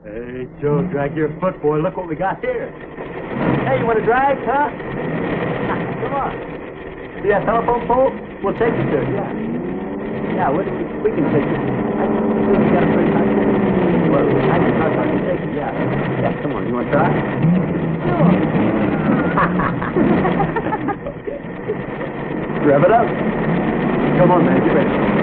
Hey, Joe, drag your foot, boy. Look what we got here. Hey, you want to drag, huh? Come on. See that telephone pole? We'll take you to it, yeah. Yeah, we can take you. We got a pretty nice one. Well, I can take you, yeah. Yeah, come on. You want to try? Sure. Okay. Rev it up. Come on, man. Get ready.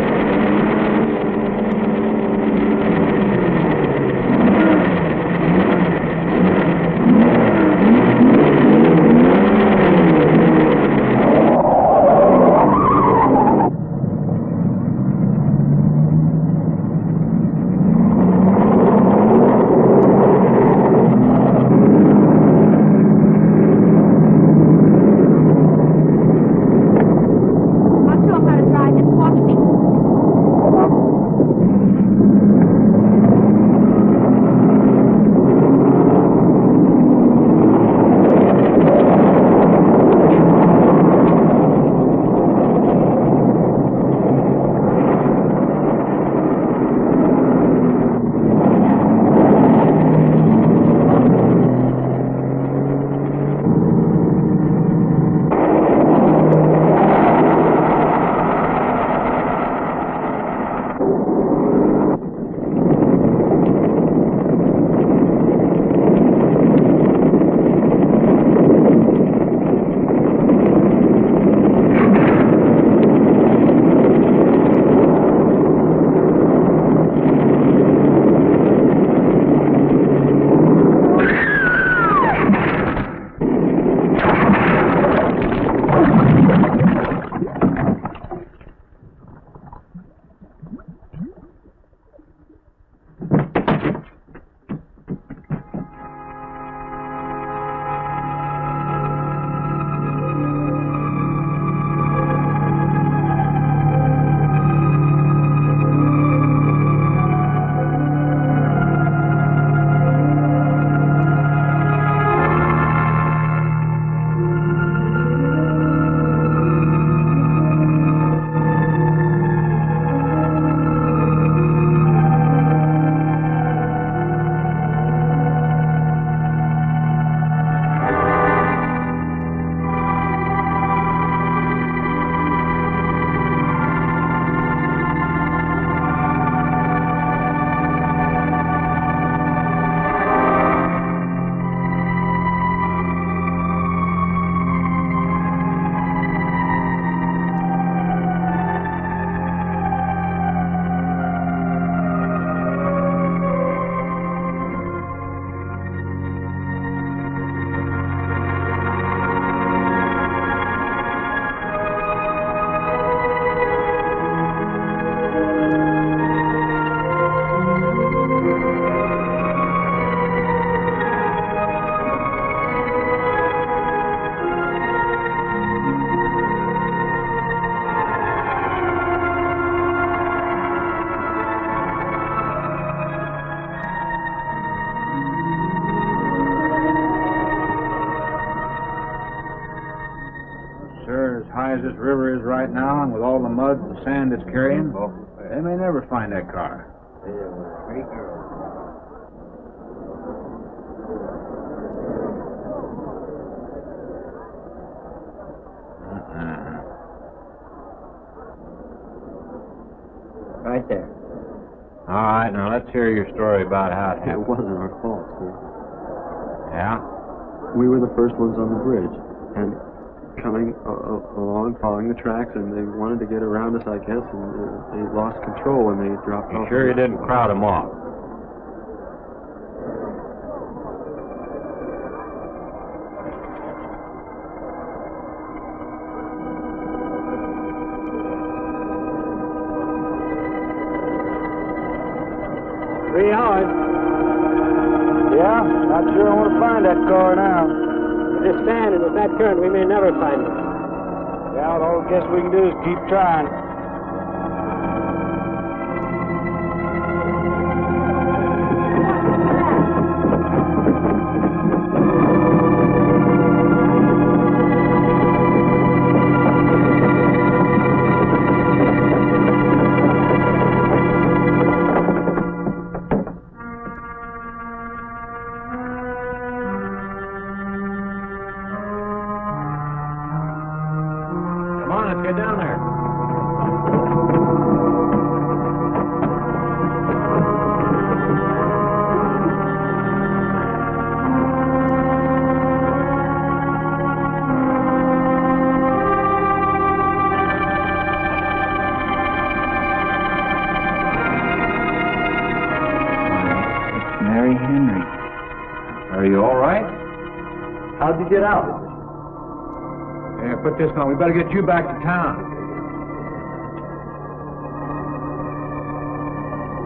As this river is right now, and with all the mud and sand it's carrying, they may never find that car. Right there. All right, now let's hear your story about how it It happened. wasn't our fault, sir. Yeah? We were the first ones on the bridge, and coming along, following the tracks, and they wanted to get around us, I guess, and they lost control when they dropped You off. sure you didn't crowd them off? Yeah, not sure I want to find that car now. With this sand and with that current, we may never find it. Yeah, all I guess we can do is keep trying. 3 Mary Henry. Are you all right? How'd you get out? Yeah, put this on. We better get you back to town.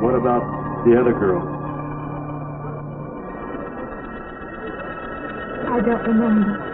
What about the other girl? I don't remember.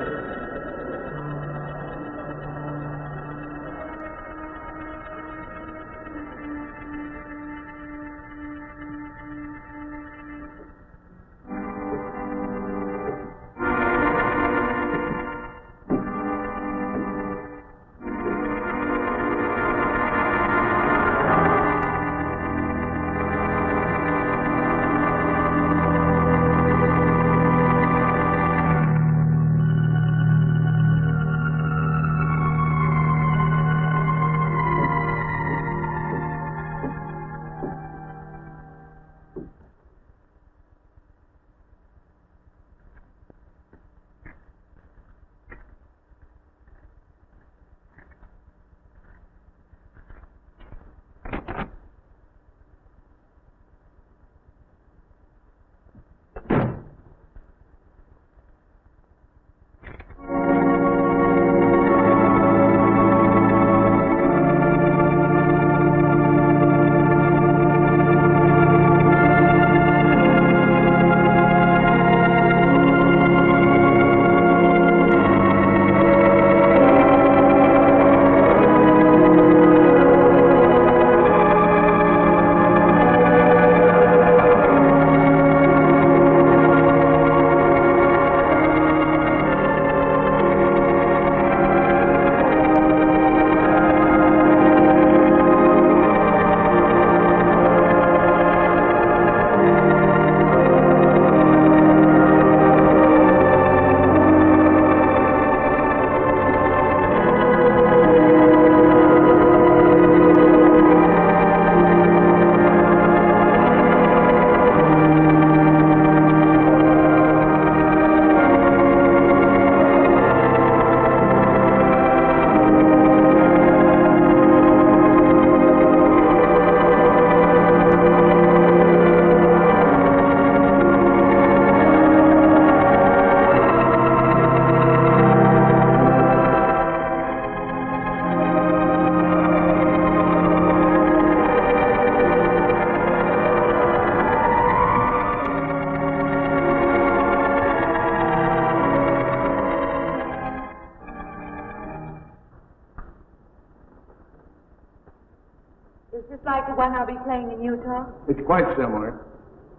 Is this like the one I'll be playing in Utah? It's quite similar.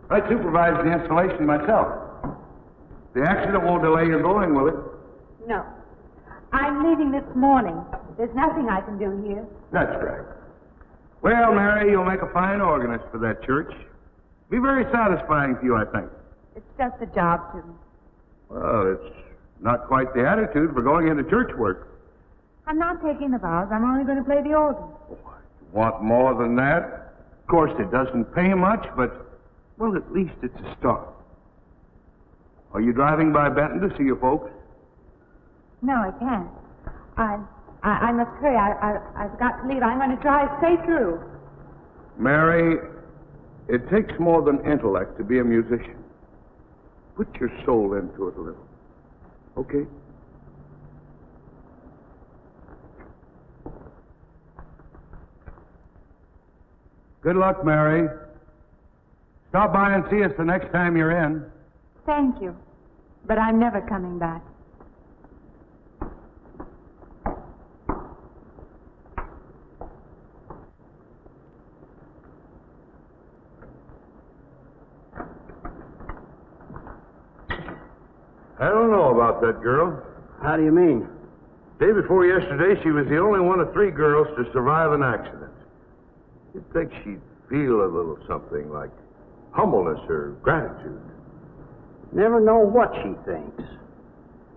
I supervised the installation myself. The accident won't delay your going, will it? No. I'm leaving this morning. There's nothing I can do here. That's right. Well, Mary, you'll make a fine organist for that church. Be very satisfying to you, I think. It's just a job to me. Well, it's not quite the attitude for going into church work. I'm not taking the vows. I'm only going to play the organ. Want more than that? Of course, it doesn't pay much, but, well, at least it's a start. Are you driving by Benton to see your folks? No, I can't. I must hurry. I've got to leave. I'm going to drive straight through. Mary, it takes more than intellect to be a musician. Put your soul into it a little. Okay? Good luck, Mary. Stop by and see us the next time you're in. Thank you. But I'm never coming back. I don't know about that girl. How do you mean? Day before yesterday, she was the only one of 3 girls to survive an accident. You'd think she'd feel a little something like humbleness or gratitude. Never know what she thinks.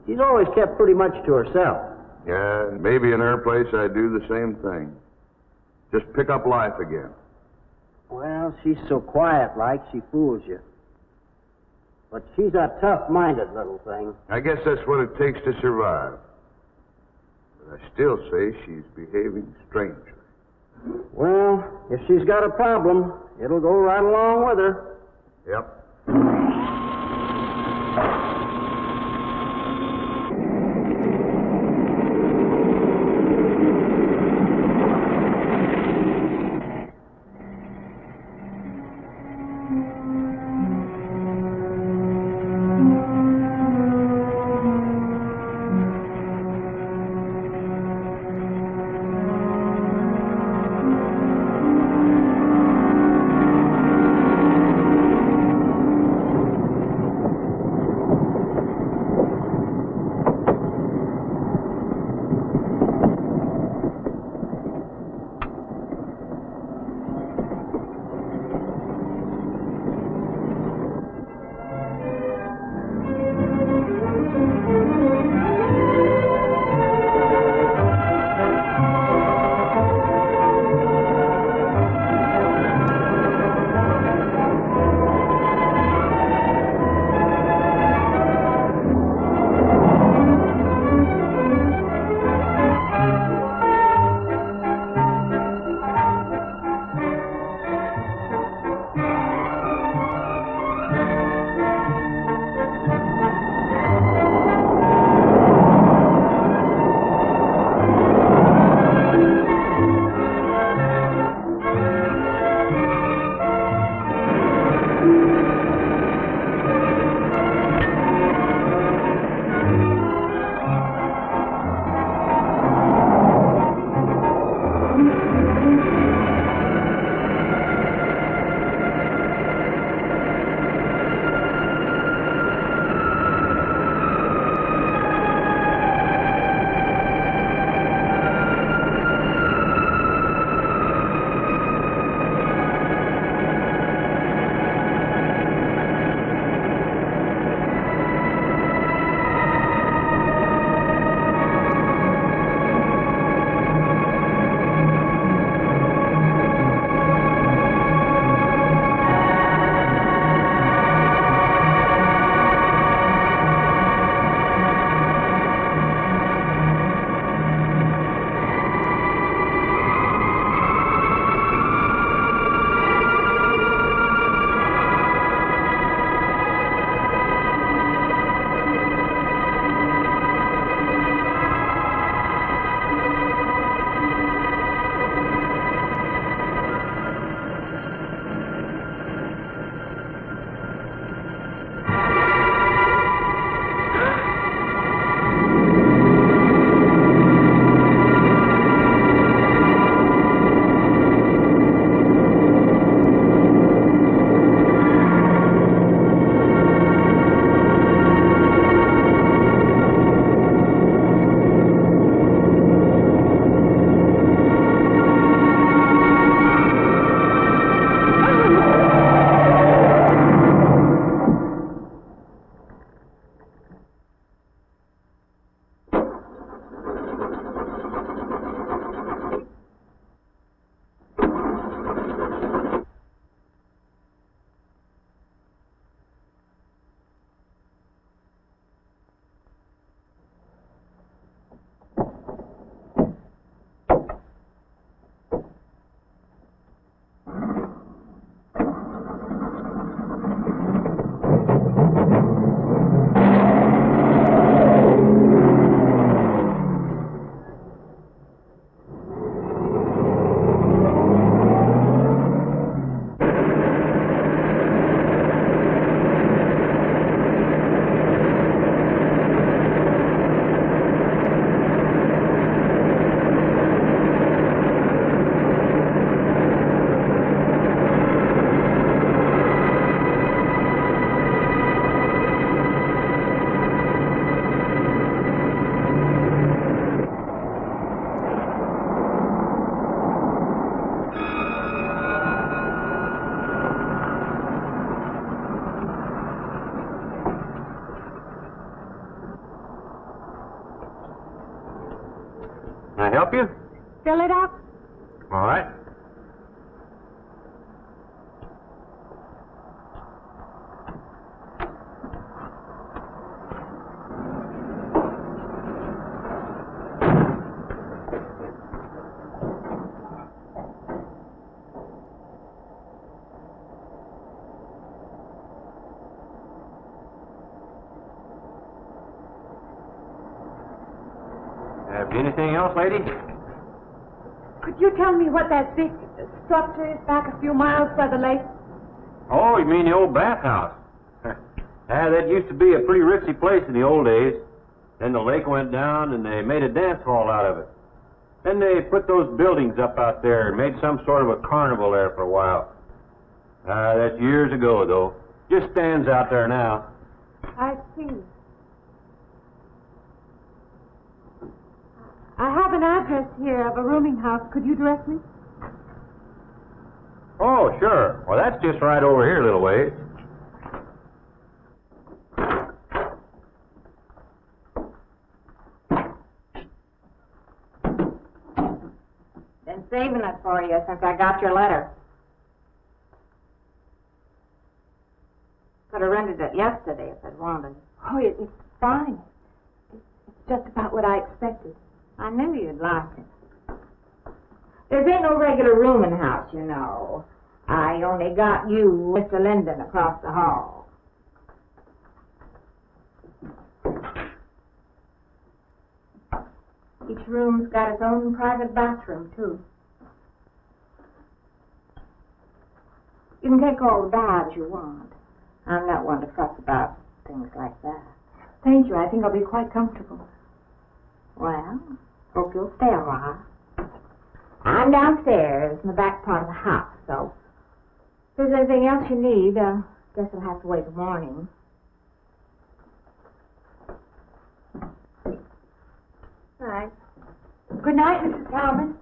She's always kept pretty much to herself. Yeah, maybe in her place I'd do the same thing. Just pick up life again. Well, she's so quiet-like, she fools you. But she's a tough-minded little thing. I guess that's what it takes to survive. But I still say she's behaving strangely. Well, if she's got a problem, it'll go right along with her. Yep. Can I help you? Fill it up? All right. Have anything else, lady? Could you tell me what that big structure is back a few miles by the lake? Oh, you mean the old bathhouse? That used to be a pretty ritzy place in the old days. Then the lake went down and they made a dance hall out of it. Then they put those buildings up out there and made some sort of a carnival there for a while. That's years ago, though. Just stands out there now. I see. I have an address here of a rooming house. Could you direct me? Oh, sure. Well, that's just right over here a little ways. Been saving it for you since I got your letter. Could have rented it yesterday if I'd wanted. Oh, it's fine. It's just about what I expected. I knew you'd like it. There ain't no regular rooming house, you know. I only got you, Mr. Linden, across the hall. Each room's got its own private bathroom, too. You can take all the baths you want. I'm not one to fuss about things like that. Thank you. I think I'll be quite comfortable. Well, hope you'll stay a while. I'm downstairs in the back part of the house, so if there's anything else you need, guess I'll have to wait till morning. All right. Good night, Mrs. Talman.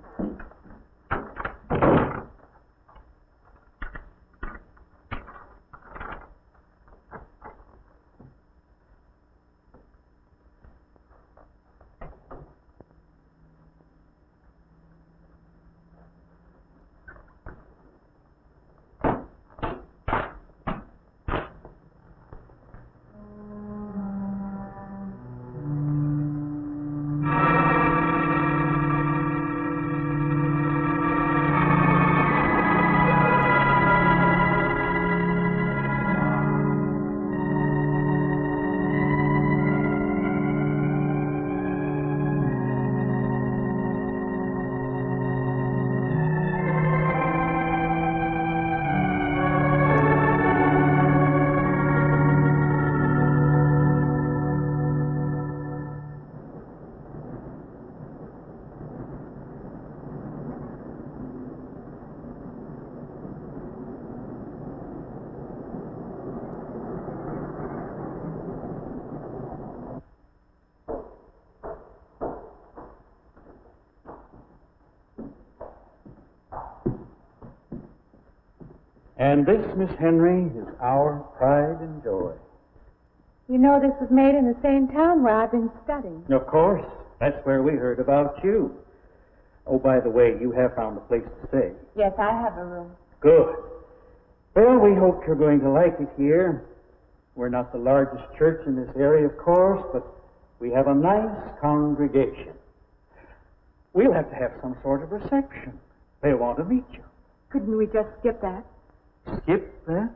And this, Miss Henry, is our pride and joy. You know this was made in the same town where I've been studying. Of course. That's where we heard about you. Oh, by the way, you have found a place to stay. Yes, I have a room. Good. Well, we hope you're going to like it here. We're not the largest church in this area, of course, but we have a nice congregation. We'll have to have some sort of reception. They'll want to meet you. Couldn't we just skip that? Skip that?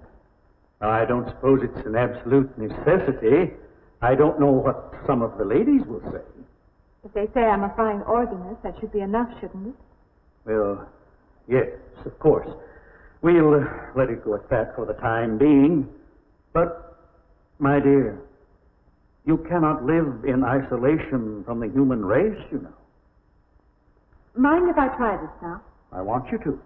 I don't suppose it's an absolute necessity. I don't know what some of the ladies will say. If they say I'm a fine organist, that should be enough, shouldn't it? Well, yes, of course. We'll let it go at that for the time being. But, my dear, you cannot live in isolation from the human race, you know. Mind if I try this now? I want you to.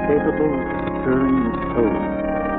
Capable of stirring the soul.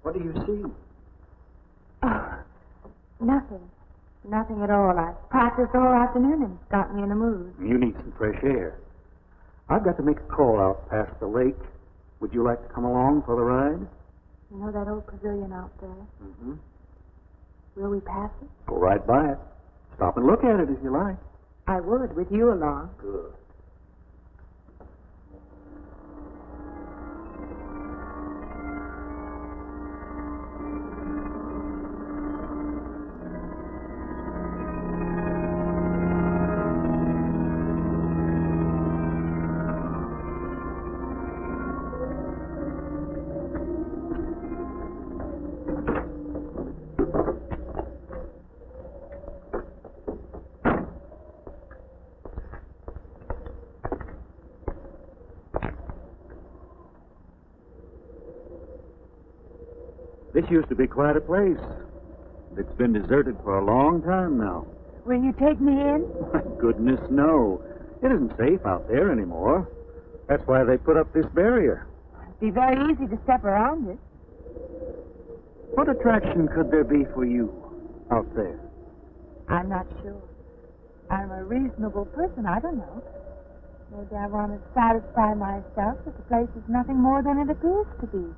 What do you see? Oh, nothing. Nothing at all. I've practiced all afternoon and it's got me in the mood. You need some fresh air. I've got to make a call out past the lake. Would you like to come along for the ride? You know that old pavilion out there? Mm-hmm. Will we pass it? Go right by it. Stop and look at it if you like. I would, with you along. Good. This used to be quite a place. It's been deserted for a long time now. Will you take me in? My goodness, no. It isn't safe out there anymore. That's why they put up this barrier. It'd be very easy to step around it. What attraction could there be for you out there? I'm not sure. I'm a reasonable person. I don't know. Maybe I want to satisfy myself that the place is nothing more than it appears to be.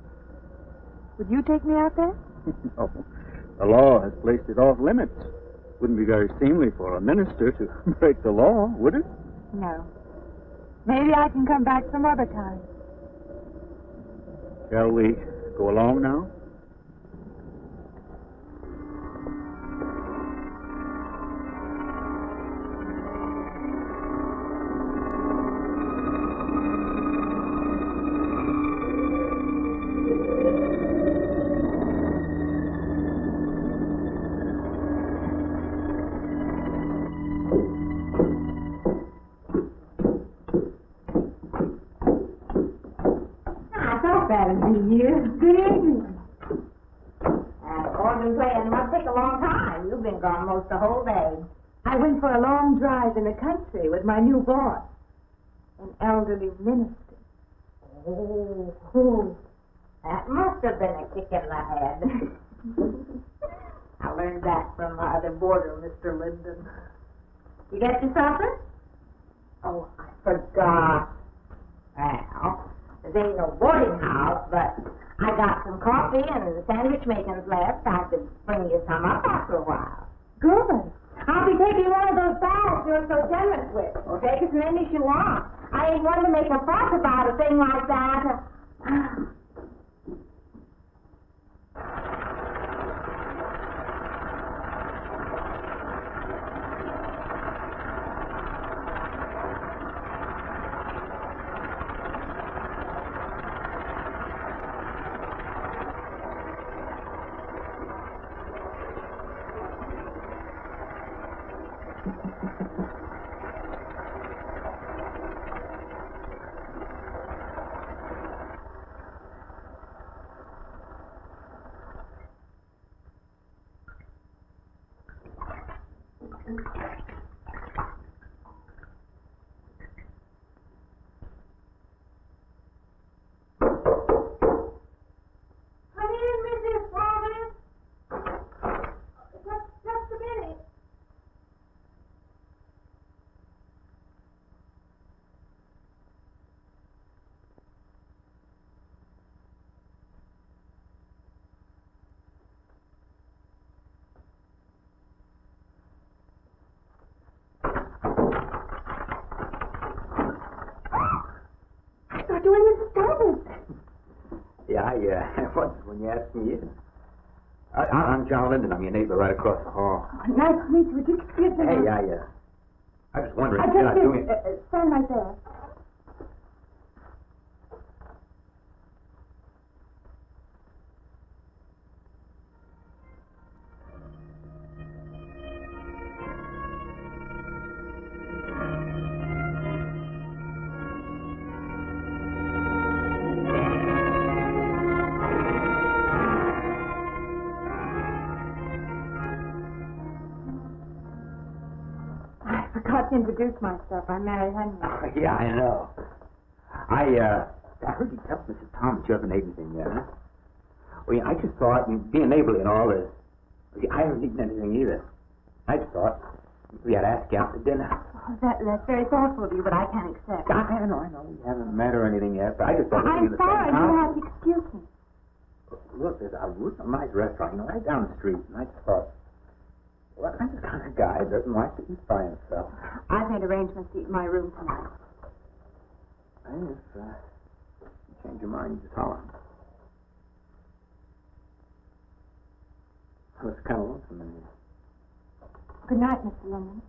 Would you take me out there? No. The law has placed it off limits. Wouldn't be very seemly for a minister to break the law, would it? No. Maybe I can come back some other time. Shall we go along now? Good evening. Organ playing must take a long time. You've been gone most the whole day. I went for a long drive in the country with my new boss, an elderly minister. Oh, that must have been a kick in the head. I learned that from my other boarder, Mr. Linden. You get your supper? Oh, I forgot. Well, there ain't no boarding house, but I got some coffee and sandwich makings left. I could bring you some up after a while. Good. I'll be taking one of those baths you're so generous with. Well, take as many as you want. I ain't one to make a fuss about a thing like that. When you asked me in. I'm John Linden. I'm your neighbor right across the hall. Oh, nice to meet you. Would you excuse me? Hey, I was wondering if I you're not just doing... stand right there. To introduce myself. I'm Mary Henry. Oh, yeah, I know. I heard you tell Mrs. Thomas you haven't ate anything yet, huh? Well, yeah, I just thought, being neighborly and all this, I haven't eaten anything either. I just thought we had to ask you out to dinner. Oh, that's very thoughtful of you, but I can't accept. I know. We haven't met or anything yet, but I just thought we'd I'm do the sorry. same. You'll have to excuse me. Look, there's a real nice restaurant, right down the street, and I just thought, well, I'm the kind of guy that doesn't like to eat by himself. I've made arrangements to eat in my room tonight. Hey, if you change your mind, just holler. Oh, it's kind of lonesome in here. Good night, Mr. Linden.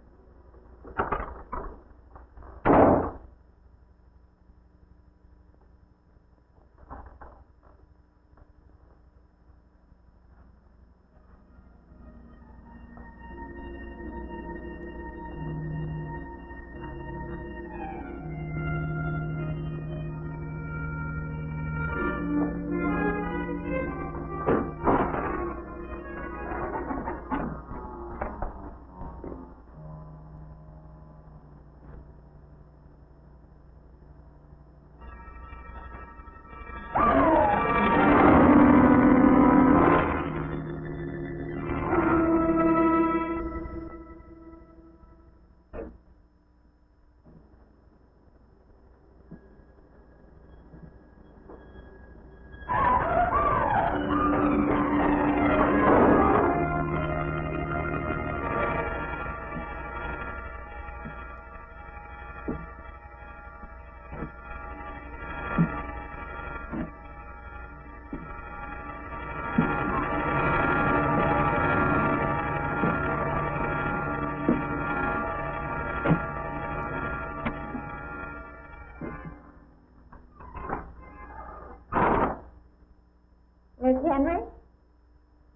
Miss Henry?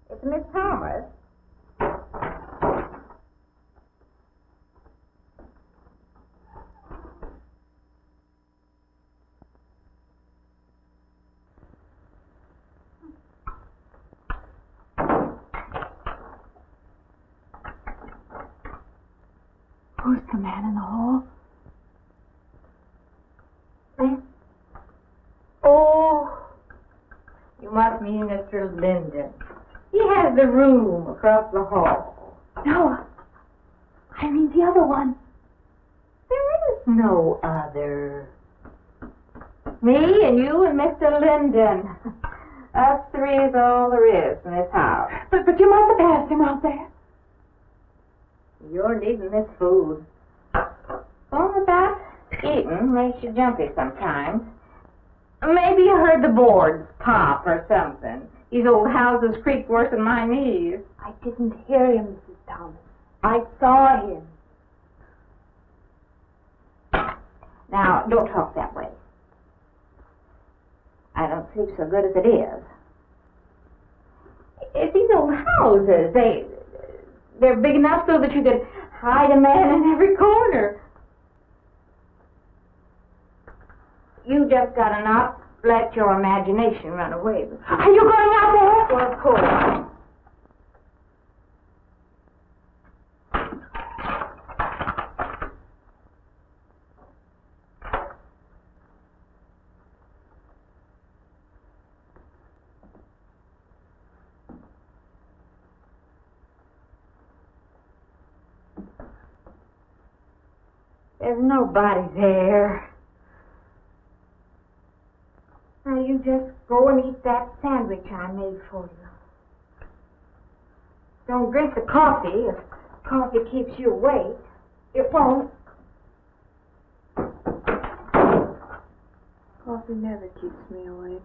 It's Miss Thomas. Who's the man in the hall? Oh, you must mean Mr. Linden. He has the room across the hall. No, I mean the other one. There is no other. Me and you and Mr. Linden. Us three is all there is in this house. But you must have passed him out there. You're needing this food. All about eating makes you jumpy sometimes. Maybe you heard the boards pop or something. These old houses creak worse than my knees. I didn't hear him, Mrs. Thomas. I saw him. Now, don't talk that way. I don't sleep so good as it is. It's these old houses. They're big enough so that you could hide a man in every corner. You just gotta not let your imagination run away with you. Are you going out there? Well, of course. There's nobody there. Now you just go and eat that sandwich I made for you. Don't drink the coffee. If coffee keeps you awake, it won't. Coffee never keeps me awake.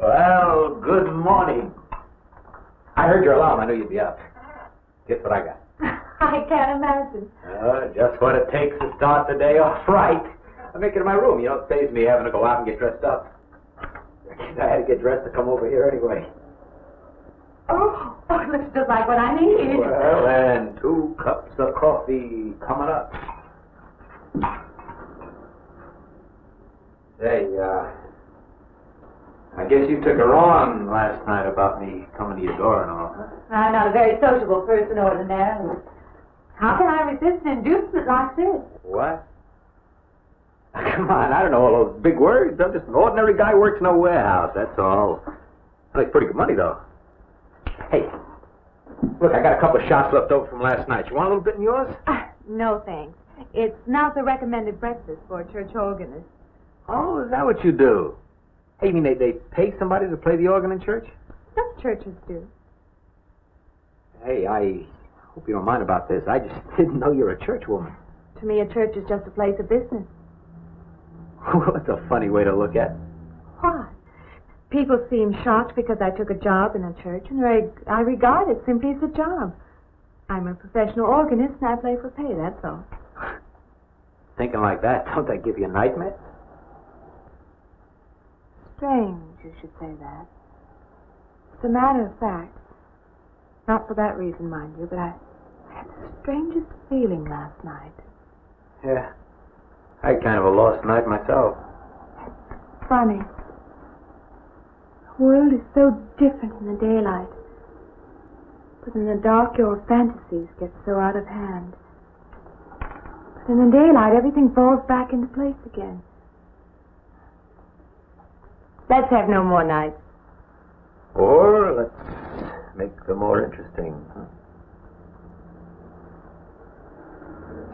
Well, good morning. I heard your alarm. I knew you'd be up. Guess what I got? I can't imagine. Just what it takes to start the day off right. I make it in my room. You know, it saves me having to go out and get dressed up. I had to get dressed to come over here anyway. Oh, it looks just like what I need. Well, and 2 cups of coffee coming up. Say, I guess you took her on last night about me coming to your door and all, huh? I'm not a very sociable person ordinarily. How can I resist an inducement like this? What? Come on, I don't know all those big words. I'm just an ordinary guy who works in a warehouse, that's all. I make pretty good money, though. Hey, look, I got a couple of shots left over from last night. You want a little bit in yours? No, thanks. It's not the recommended breakfast for a church organist. Oh, is that what you do? Hey, you mean they pay somebody to play the organ in church? Some churches do. Hey, I hope you don't mind about this. I just didn't know you're a church woman. To me, a church is just a place of business. Well, that's a funny way to look at it. Why? People seem shocked because I took a job in a church, and I regard it simply as a job. I'm a professional organist, and I play for pay, that's all. Thinking like that, don't that give you nightmares? Strange you should say that. It's a matter of fact. Not for that reason, mind you, but I had the strangest feeling last night. Yeah. I had kind of a lost night myself. Funny. The world is so different in the daylight. But in the dark, your fantasies get so out of hand. But in the daylight, everything falls back into place again. Let's have no more nights. Or let's make them more interesting.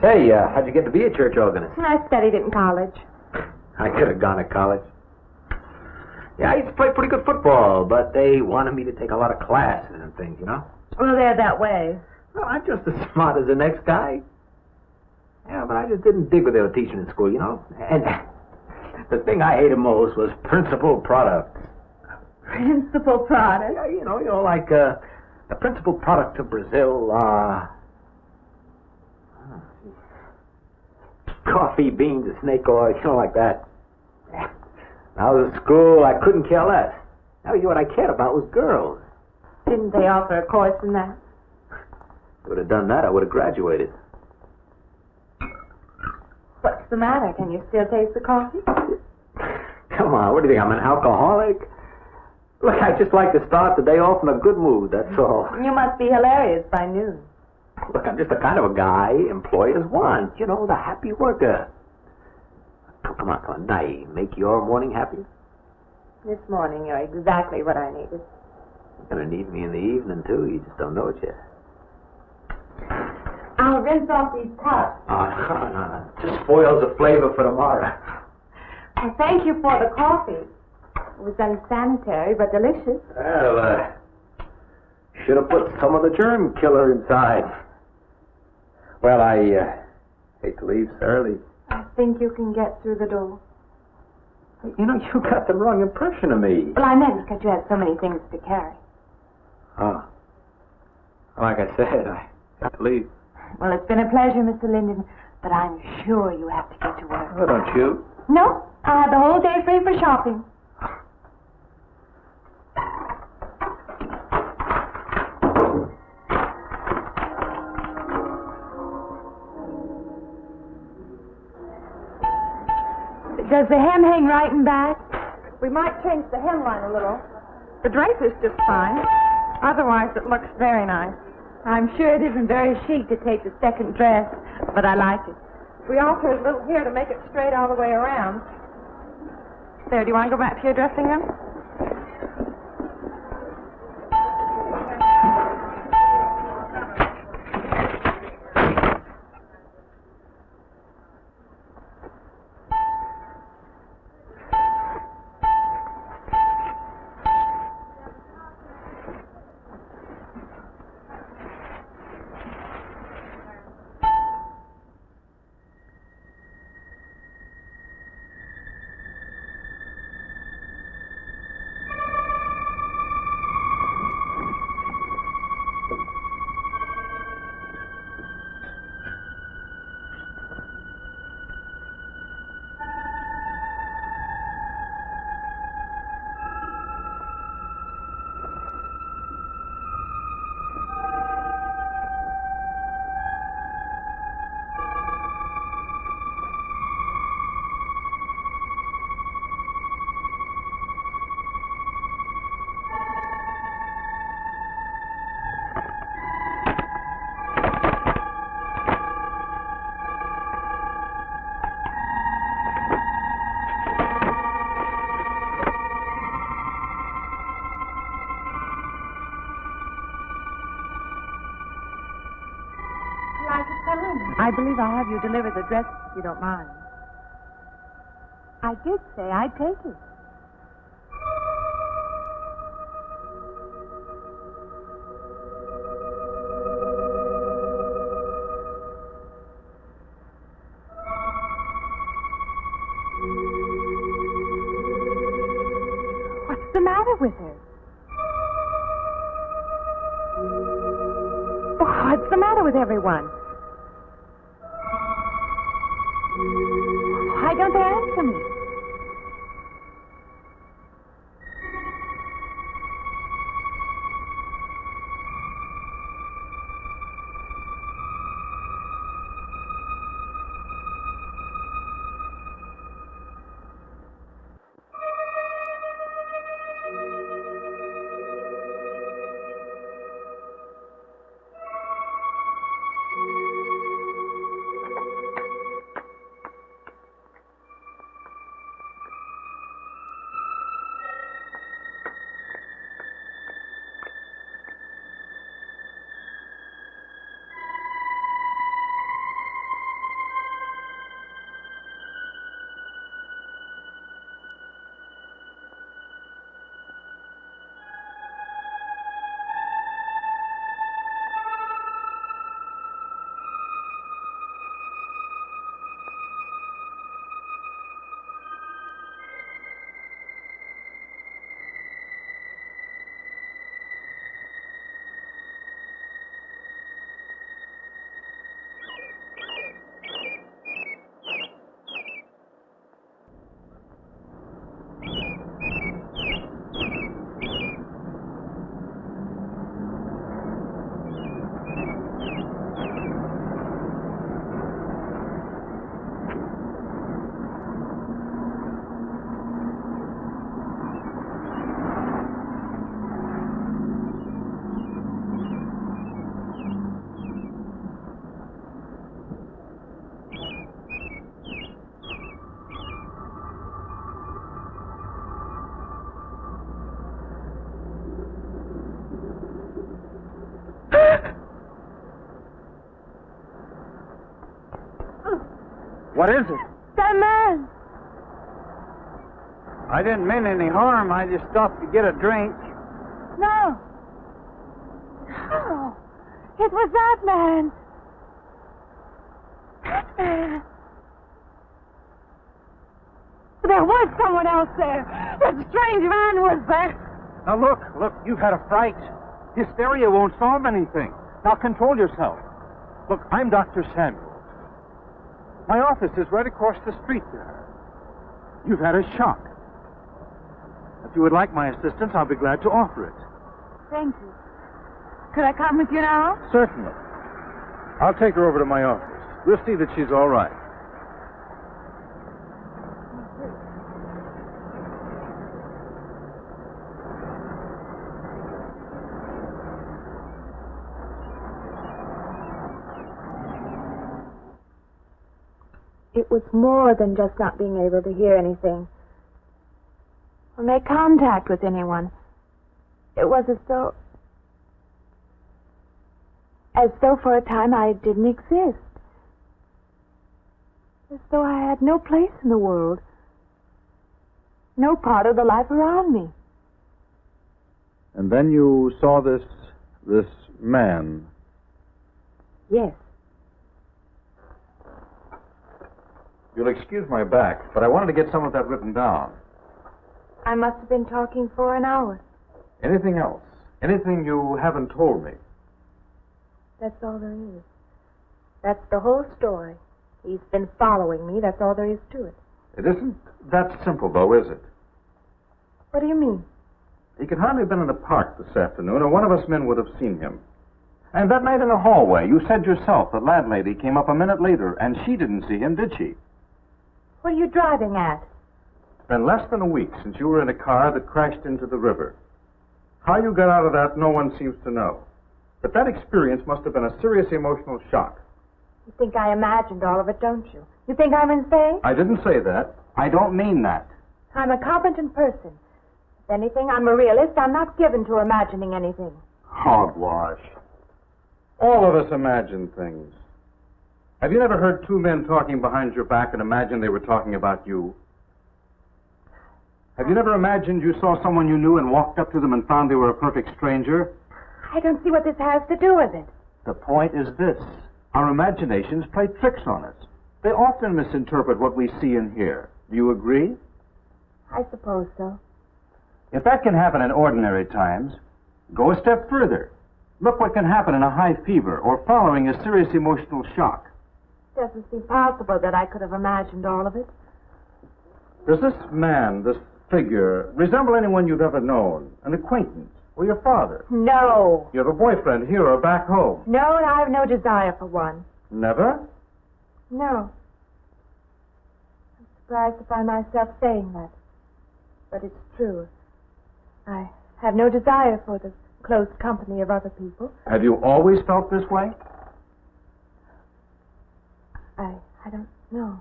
Say, how'd you get to be a church organist? I studied it in college. I could have gone to college. Yeah, I used to play pretty good football, but they wanted me to take a lot of classes and things, you know? Well, they're that way. Well, I'm just as smart as the next guy. Yeah, but I just didn't dig what they were teaching in school, you know? And the thing I hated most was principal products. Principal product? Yeah, you know, like the principal product of Brazil, coffee, beans, and snake oil, you know, like that. When I was at school, I couldn't care less. Now, what I cared about was girls. Didn't they offer a course in that? If I would have done that, I would have graduated. What's the matter? Can you still taste the coffee? Come on, what do you think, I'm an alcoholic? Look, I just like to start the day off in a good mood, that's all. You must be hilarious by noon. Look, I'm just the kind of a guy employers want. You know, the happy worker. Come on. Now, make your morning happy? This morning, you're exactly what I needed. You're going to need me in the evening, too. You just don't know it yet. I'll rinse off these cups. No. Just spoils the flavor for tomorrow. Well, thank you for the coffee. It was unsanitary, but delicious. Well, should have put some of the germ killer inside. Well, I hate to leave so early. I think you can get through the door. You know, you got the wrong impression of me. Well, I meant because you have so many things to carry. Oh. Like I said, I got to leave. Well, it's been a pleasure, Mr. Linden, but I'm sure you have to get to work. Oh, don't you? No, I have the whole day free for shopping. Does the hem hang right and back? We might change the hemline a little. The drape is just fine. Otherwise, it looks very nice. I'm sure it isn't very chic to take the second dress, but I like it. We alter a little here to make it straight all the way around. There, do you want to go back to your dressing room? means I'll have you deliver the dress if you don't mind. I did say I'd take it. What's the matter with her? What's the matter with everyone? Why don't they answer me? What is it? That man! I didn't mean any harm. I just stopped to get a drink. No. No. It was that man. That man. There was someone else there. That strange man was there. Now, look, you've had a fright. Hysteria won't solve anything. Now, control yourself. Look, I'm Dr. Samuels. My office is right across the street there. You've had a shock. If you would like my assistance, I'll be glad to offer it. Thank you. Could I come with you now? Certainly. I'll take her over to my office. We'll see that she's all right. It was more than just not being able to hear anything or make contact with anyone. It was as though for a time I didn't exist. As though I had no place in the world. No part of the life around me. And then you saw this man. Yes. You'll excuse my back, but I wanted to get some of that written down. I must have been talking for an hour. Anything else? Anything you haven't told me? That's all there is. That's the whole story. He's been following me. That's all there is to it. It isn't that simple, though, is it? What do you mean? He could hardly have been in the park this afternoon, or one of us men would have seen him. And that night in the hallway, you said yourself the landlady came up a minute later, and she didn't see him, did she? What are you driving at? It's been less than a week since you were in a car that crashed into the river. How you got out of that, no one seems to know. But that experience must have been a serious emotional shock. You think I imagined all of it, don't you? You think I'm insane? I didn't say that. I don't mean that. I'm a competent person. If anything, I'm a realist. I'm not given to imagining anything. Hogwash. All of us imagine things. Have you never heard two men talking behind your back and imagined they were talking about you? Have you never imagined you saw someone you knew and walked up to them and found they were a perfect stranger? I don't see what this has to do with it. The point is this. Our imaginations play tricks on us. They often misinterpret what we see and hear. Do you agree? I suppose so. If that can happen in ordinary times, go a step further. Look what can happen in a high fever or following a serious emotional shock. It doesn't seem possible that I could have imagined all of it. Does this man, this figure, resemble anyone you've ever known? An acquaintance? Or your father? No. You have a boyfriend here or back home? No, and I have no desire for one. Never? No. I'm surprised to find myself saying that. But it's true. I have no desire for the close company of other people. Have you always felt this way? I don't know.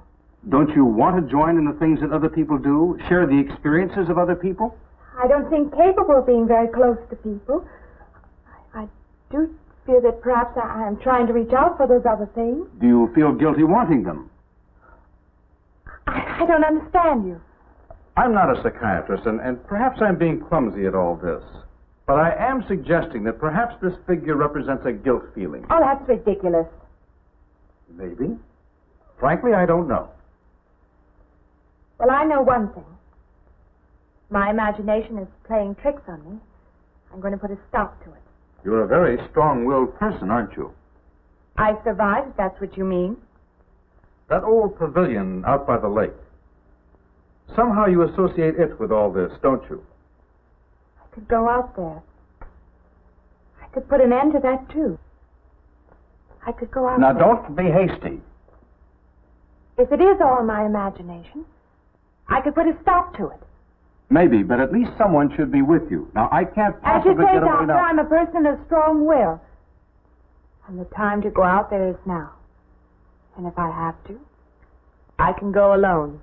Don't you want to join in the things that other people do? Share the experiences of other people? I don't think capable of being very close to people. I do feel that perhaps I am trying to reach out for those other things. Do you feel guilty wanting them? I don't understand you. I'm not a psychiatrist, and perhaps I'm being clumsy at all this. But I am suggesting that perhaps this figure represents a guilt feeling. Oh, that's ridiculous. Maybe. Frankly, I don't know. Well, I know one thing. My imagination is playing tricks on me. I'm going to put a stop to it. You're a very strong-willed person, aren't you? I survived, if that's what you mean. That old pavilion out by the lake. Somehow you associate it with all this, don't you? I could go out there. I could put an end to that, too. I could go out Now, there. don't be hasty. If it is all my imagination, I could put a stop to it. Maybe, but at least someone should be with you. Now, I can't As you possibly say, get away Doctor, now. I'm a person of strong will. And the time to go out there is now. And if I have to, I can go alone.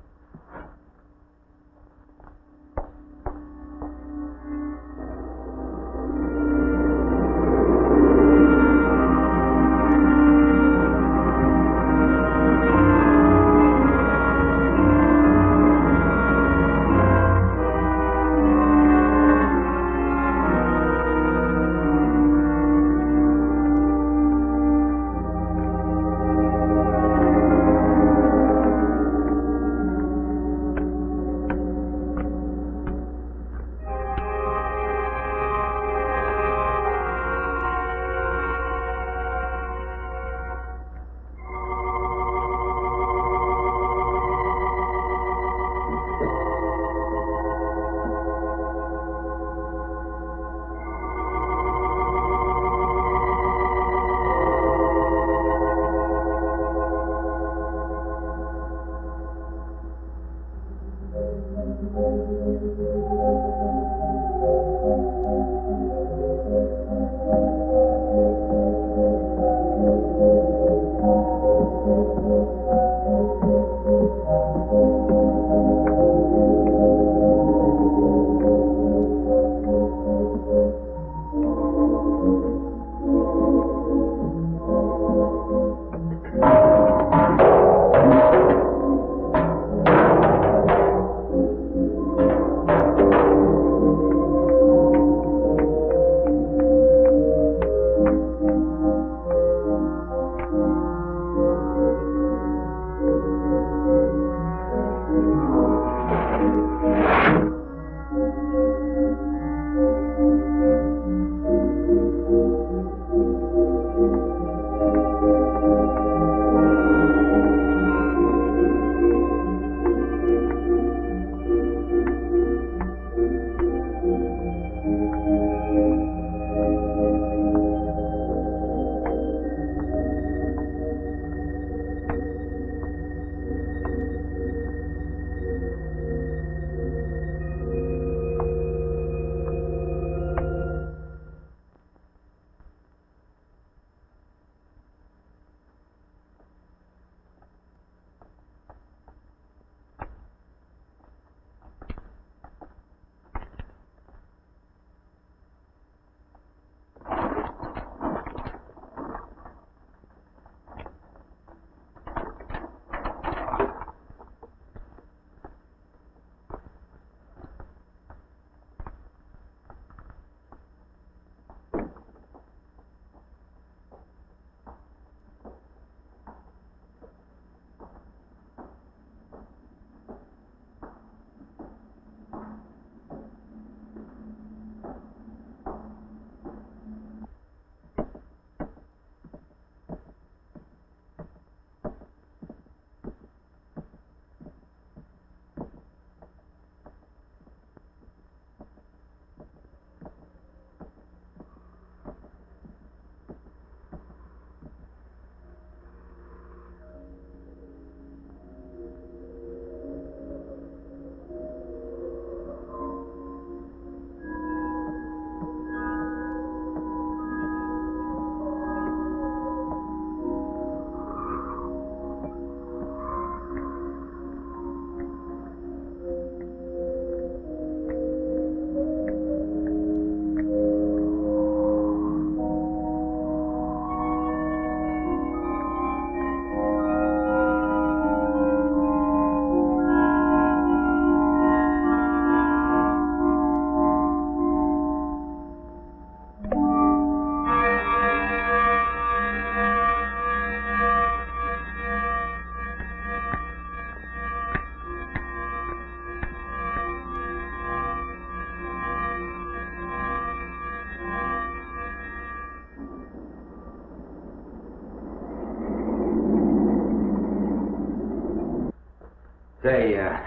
Say, I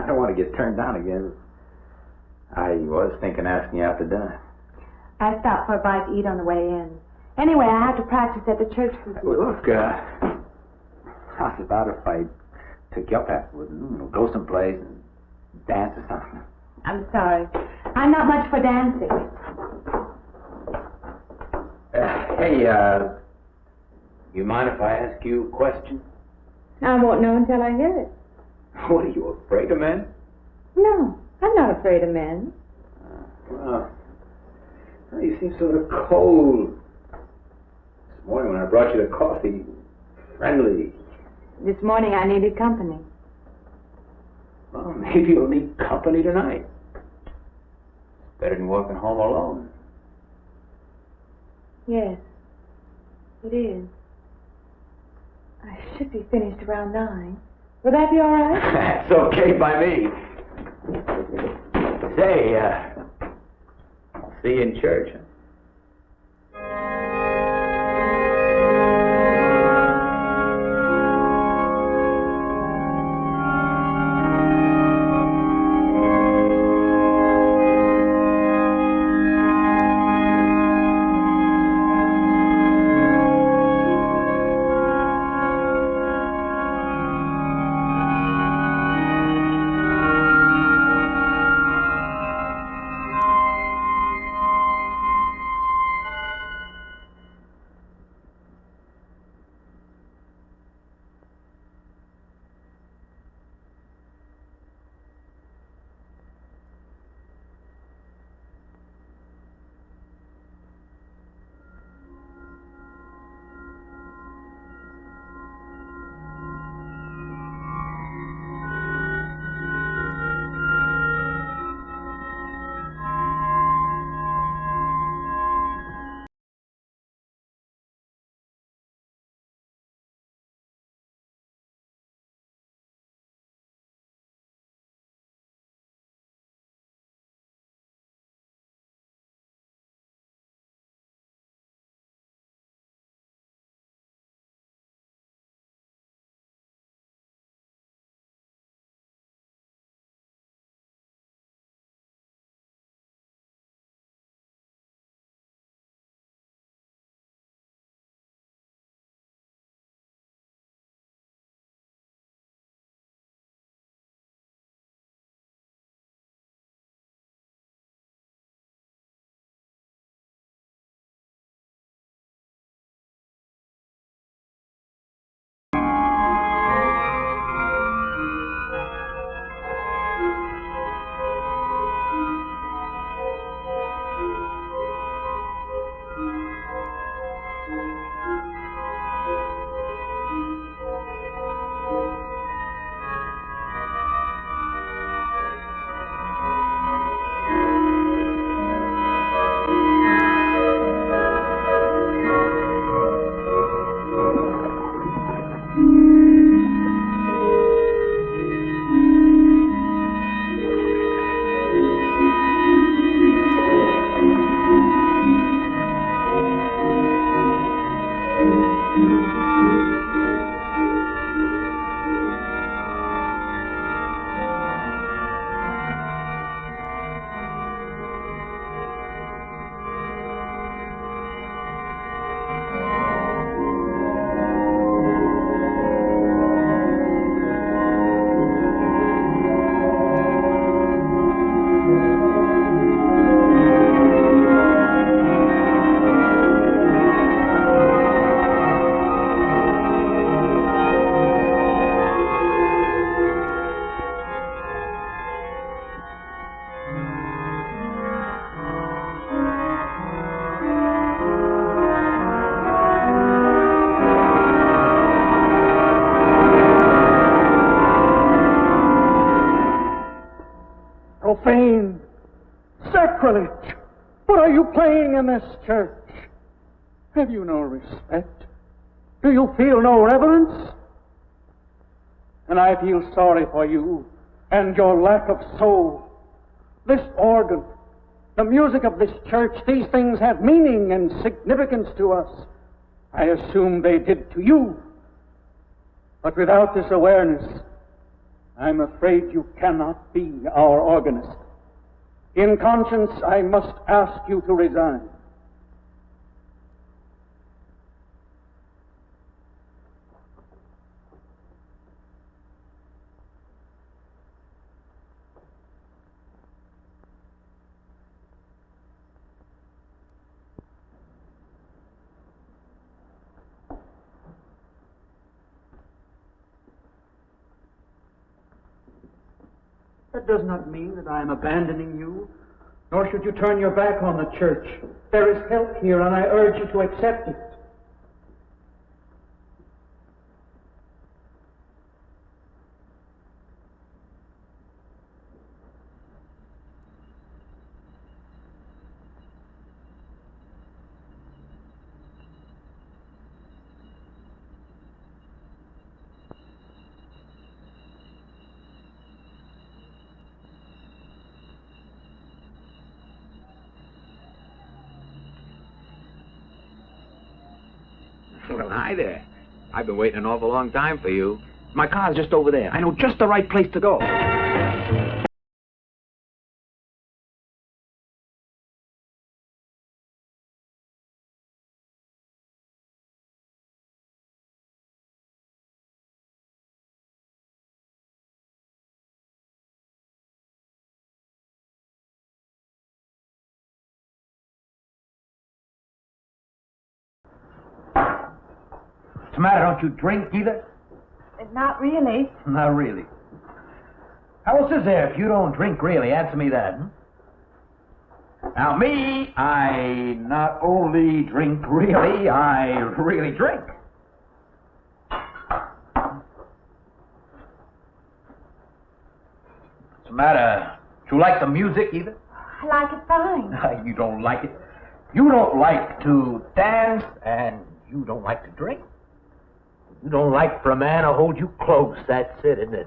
don't want to get turned down again. I was thinking asking you out to dinner. I stopped for a bite to eat on the way in. Anyway, I have to practice at the church this week. Well, look, how's about if I took you up afterwards and go someplace and dance or something? I'm sorry. I'm not much for dancing. Hey, you mind if I ask you a question? I won't know until I hear it. What, are you afraid of men? No, I'm not afraid of men. Well, you seem sort of cold. This morning when I brought you the coffee, friendly. This morning I needed company. Well, maybe you'll need company tonight. Better than walking home alone. Yes, it is. I should be finished around 9. Will that be all right? That's okay by me. Say, I'll see you in church. Huh? Profane! Sacrilege! What are you playing in this church? Have you no respect? Do you feel no reverence? And I feel sorry for you and your lack of soul. This organ, the music of this church, these things have meaning and significance to us. I assume they did to you. But without this awareness, I'm afraid you cannot be our organist. In conscience, I must ask you to resign. That does not mean that I am abandoning you, nor should you turn your back on the church. There is help here, and I urge you to accept it. Well, hi there. I've been waiting an awful long time for you. My car's just over there. I know just the right place to go. What's the matter? Don't you drink either? Not really. Not really. How else is there if you don't drink really? Answer me that. Now, me, I not only drink really, I really drink. What's the matter? Do you like the music either? I like it fine. You don't like it. You don't like to dance, and you don't like to drink. You don't like for a man to hold you close. That's it, isn't it?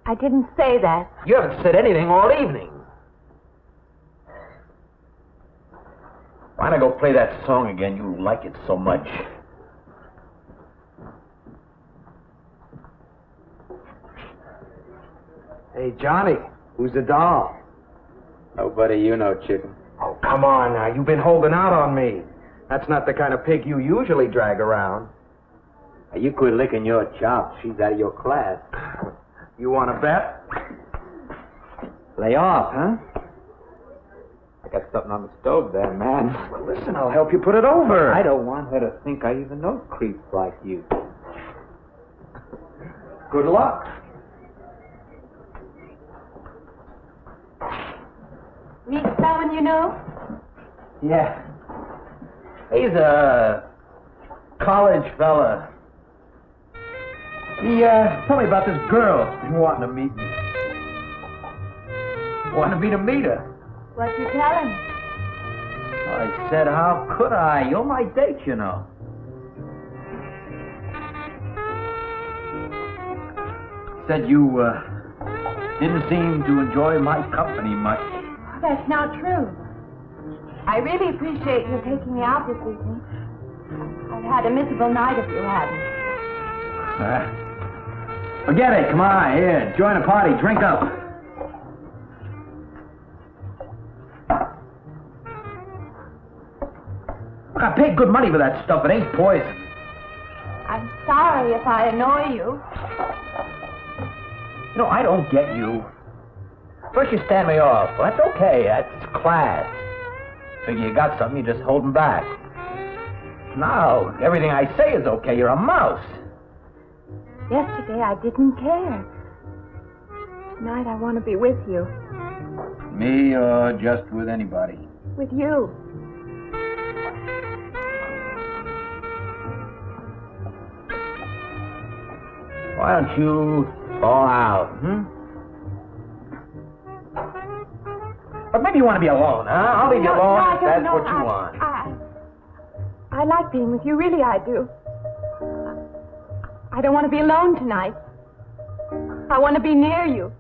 I didn't say that. You haven't said anything all evening. Why not go play that song again? You like it so much. Hey, Johnny, who's the doll? Nobody you know, chicken. Oh, come on now. You've been holding out on me. That's not the kind of pig you usually drag around. Hey, you quit licking your chops. She's out of your class. You want to bet? Lay off, huh? I got something on the stove there, man. Well, listen, I'll help you put it over. I don't want her to think I even know creeps like you. Good luck. Meet someone you know? Yeah. He's a college fella. He told me about this girl wanting to meet me. Wanted me to meet her. What'd you tell him? I said, how could I? You're my date, you know. Said you didn't seem to enjoy my company much. That's not true. I really appreciate your taking me out this evening. I've had a miserable night if you hadn't. Forget it. Come on, here. Join the party. Drink up. Look, I paid good money for that stuff. It ain't poison. I'm sorry if I annoy you. You know, I don't get you. First you stand me off. Well, that's okay. That's class. Figure you got something, you just hold 'em back. Now, everything I say is okay. You're a mouse. Yesterday I didn't care. Tonight I want to be with you. Me or just with anybody? With you. Why don't you fall out, But maybe you want to be alone, huh? I'll leave you alone if that's what you want. I like being with you, really I do. I don't want to be alone tonight. I want to be near you.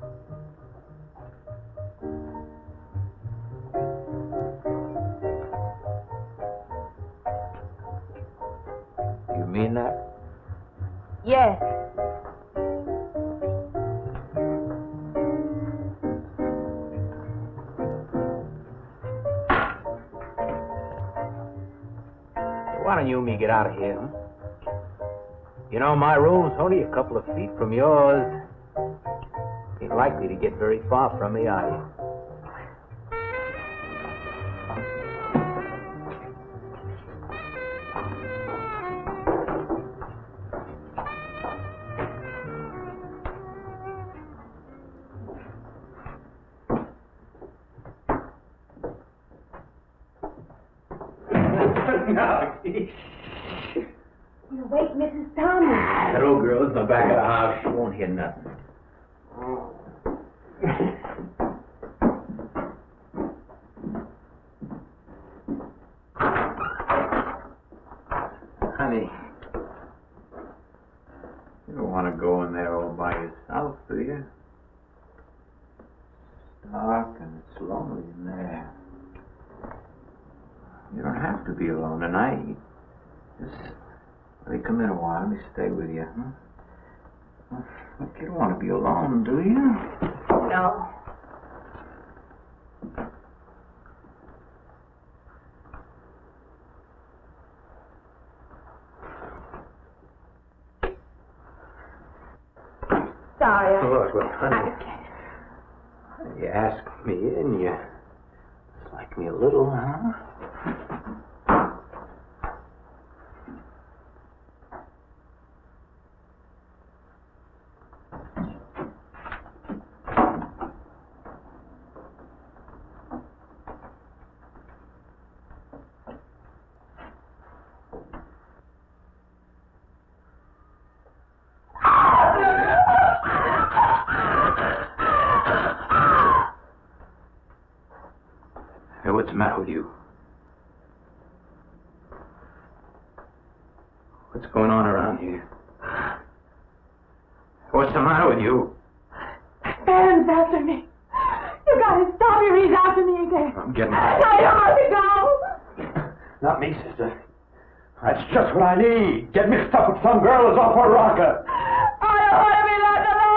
You mean that? Yes. me get out of here, huh? You know, my room's only a couple of feet from yours. Ain't likely to get very far from me, are you? You wake Mrs. Thomas. That old girl's in the back of the house. She won't hear nothing. Honey, you don't want to go in there all by yourself, do you? It's dark and it's lonely in there. You don't have to be alone tonight. Just let me come in a while. Let me stay with you, huh? Look, you don't want to be alone, do you? No. Sorry. Look, honey. You asked me in, you like me a little, huh? Hey, what's the matter with you? What's going on around here? What's the matter with you? Aaron's after me. You gotta stop him. He's after me again. I'm getting... I don't want to go. Not me, sister. That's just what I need. Get mixed up with some girl who's off her rocker. I don't want to be left alone.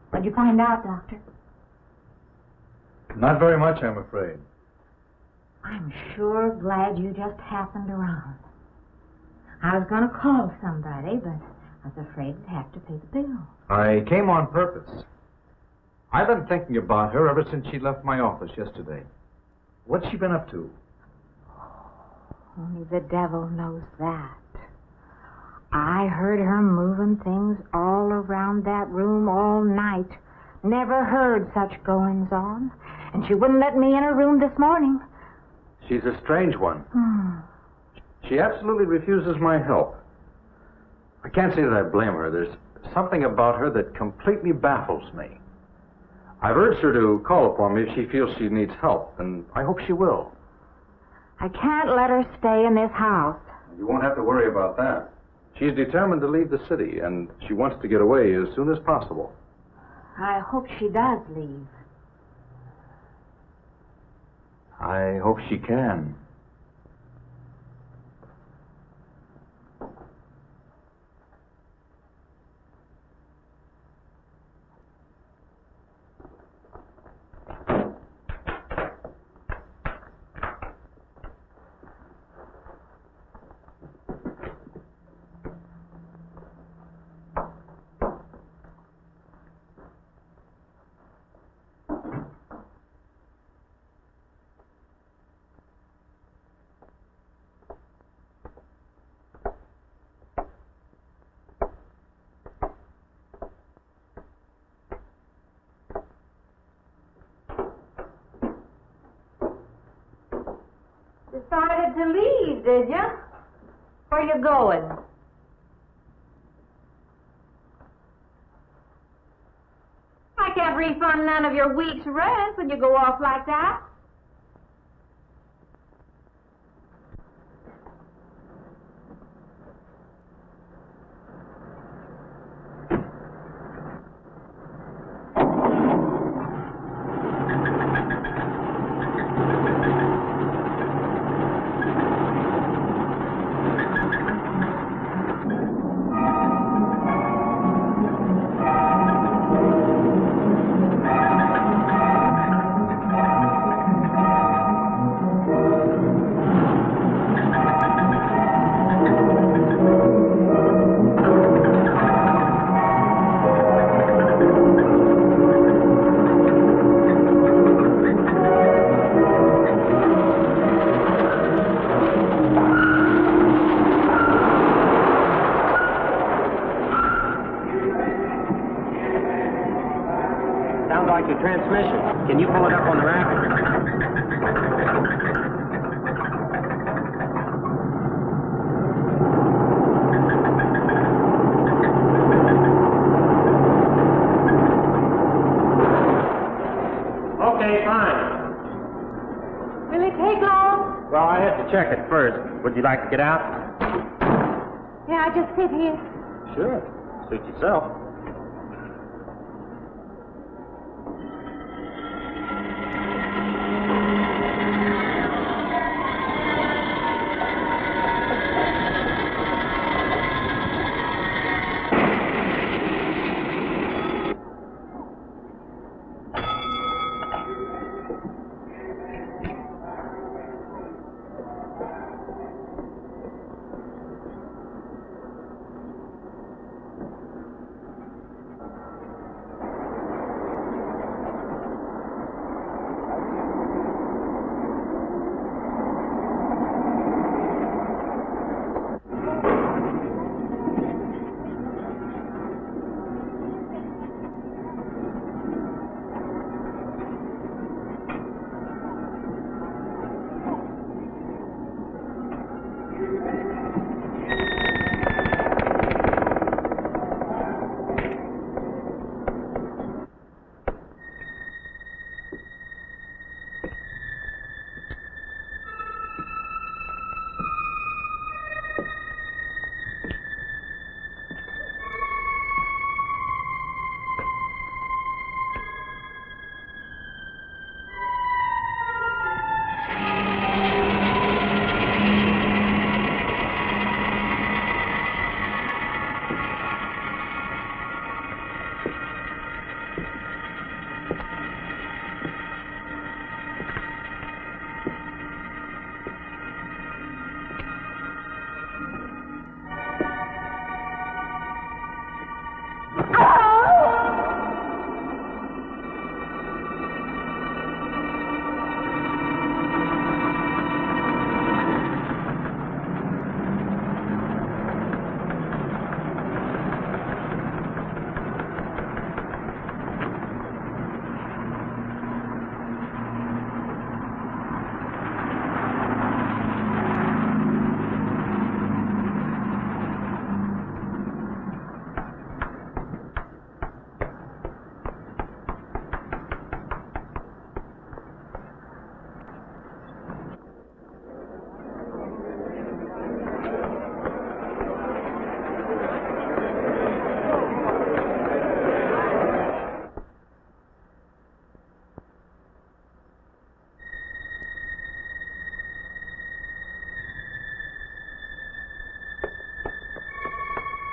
What'd you find out, Doctor? Not very much, I'm afraid. I'm sure glad you just happened around. I was going to call somebody, but I was afraid I'd have to pay the bill. I came on purpose. I've been thinking about her ever since she left my office yesterday. What's she been up to? Only the devil knows that. I heard her moving things all around that room all night. Never heard such goings on. And she wouldn't let me in her room this morning. She's a strange one. She absolutely refuses my help. I can't say that I blame her. There's something about her that completely baffles me. I've urged her to call upon me if she feels she needs help, and I hope she will. I can't let her stay in this house. You won't have to worry about that. She's determined to leave the city, and she wants to get away as soon as possible. I hope she does leave. I hope she can. Decided to leave, did you? Where you going? I can't refund none of your week's rent when you go off like that. Transmission. Can you pull it up on the rack? Okay, fine. Will it take long? Well, I have to check it first. Would you like to get out? Yeah, I just sit here. Sure. Suit yourself.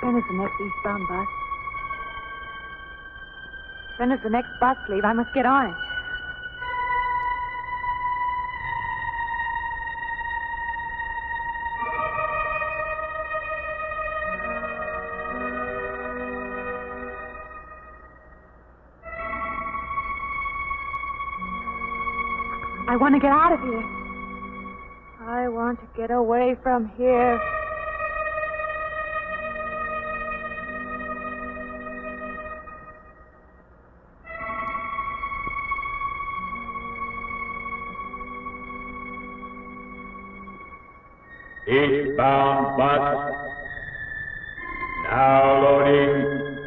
When is the next eastbound bus? When does the next bus leave? I must get on it. I want to get out of here. I want to get away from here. Eastbound bus. Now loading.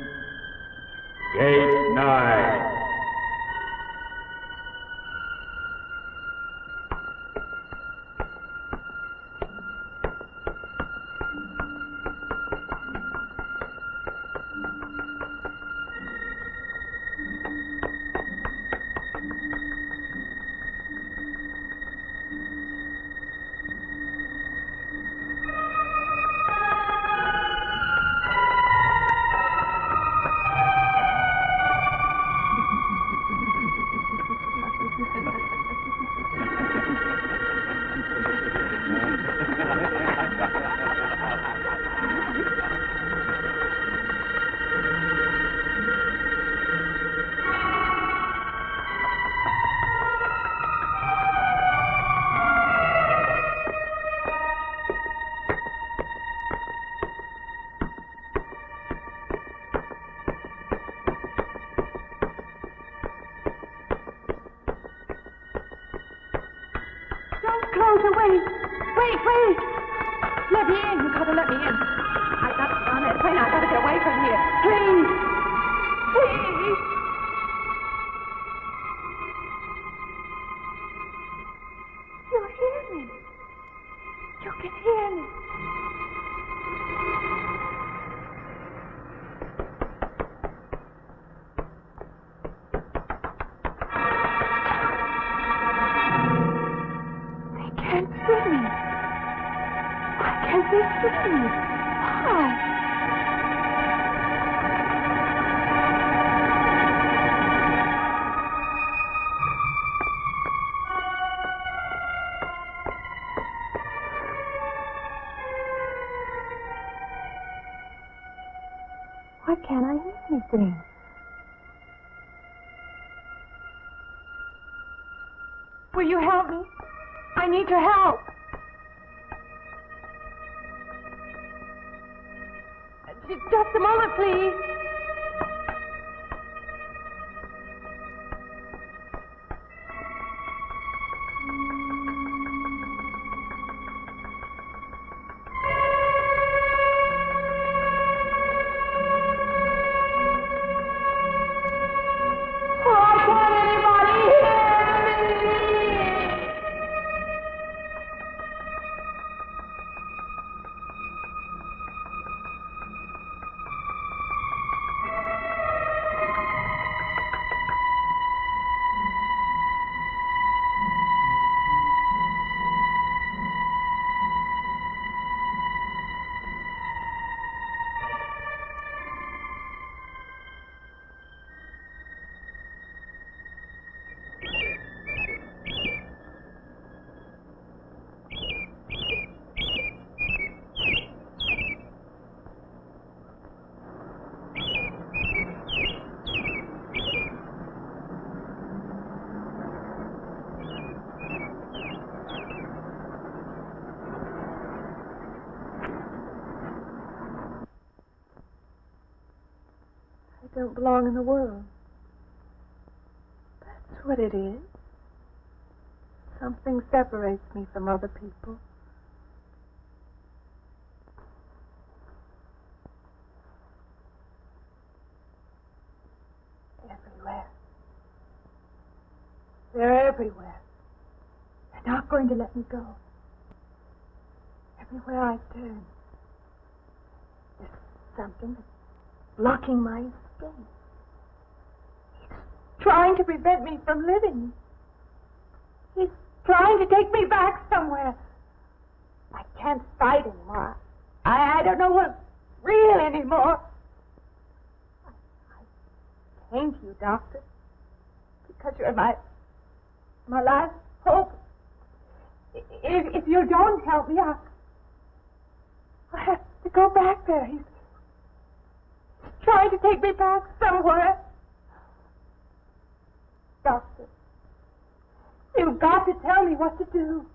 Gate 9. Why can't I hear anything? Will you help me? I need your help. Just a moment, please. I don't belong in the world. That's what it is. Something separates me from other people. Everywhere. They're everywhere. They're not going to let me go. Everywhere I turn, there's something that's blocking my escape. He's trying to prevent me from living. He's trying to take me back somewhere. I can't fight anymore. I don't know what's real anymore. I came to you, Doctor, because you're my last hope. If you don't help me, I'll have to go back there. He's trying to take me back somewhere. Doctor, you've got to tell me what to do.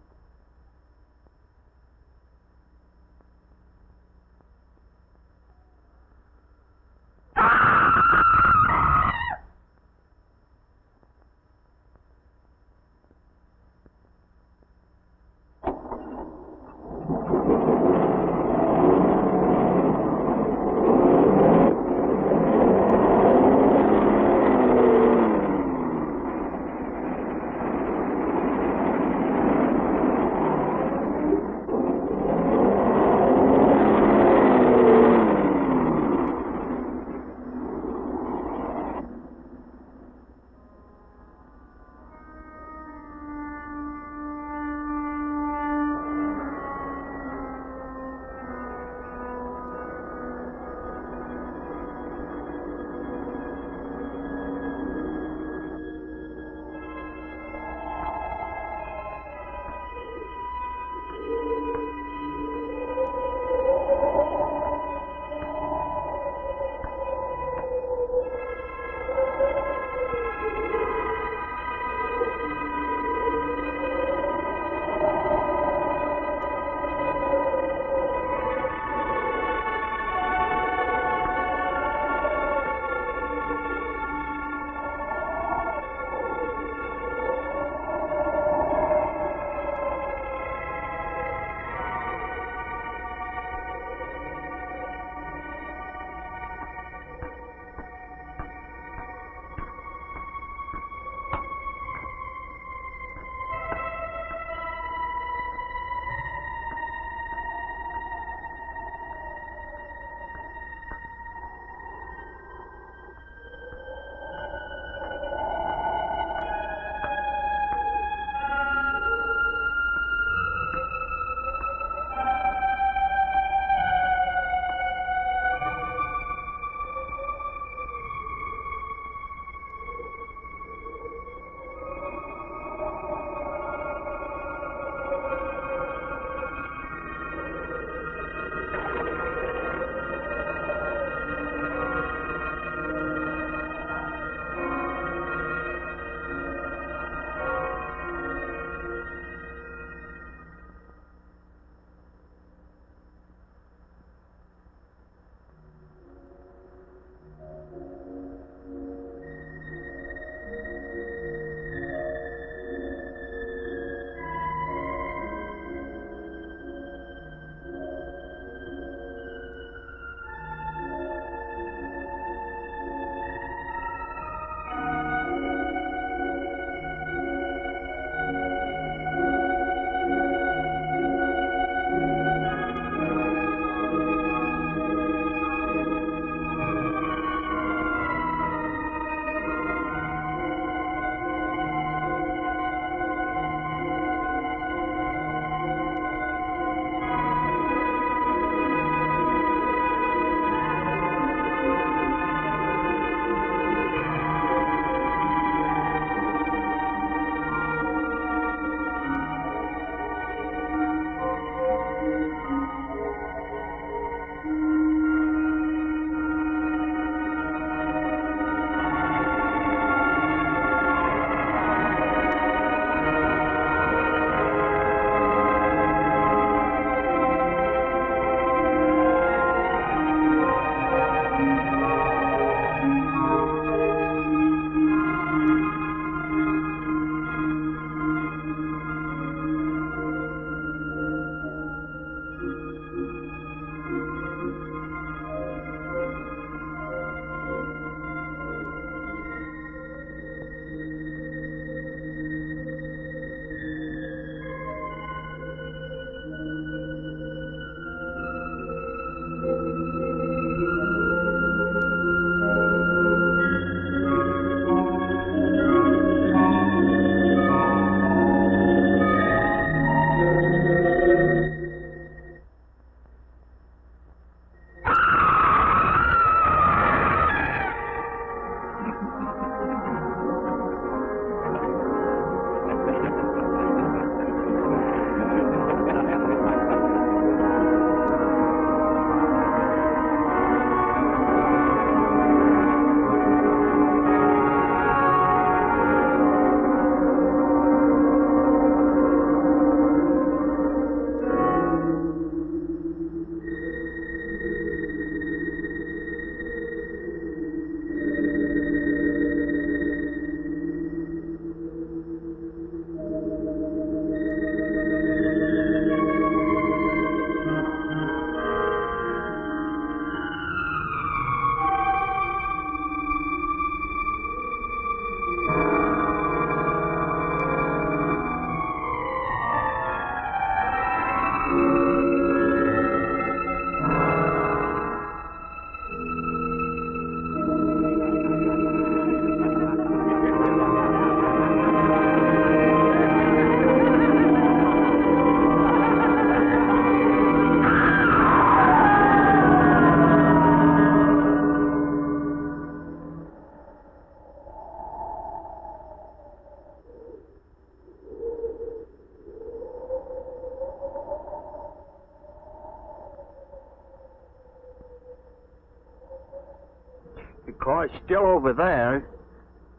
car's still over there.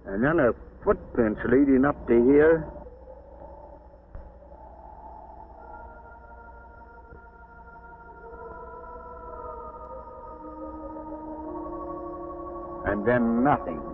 And then her footprints leading up to here. And then nothing.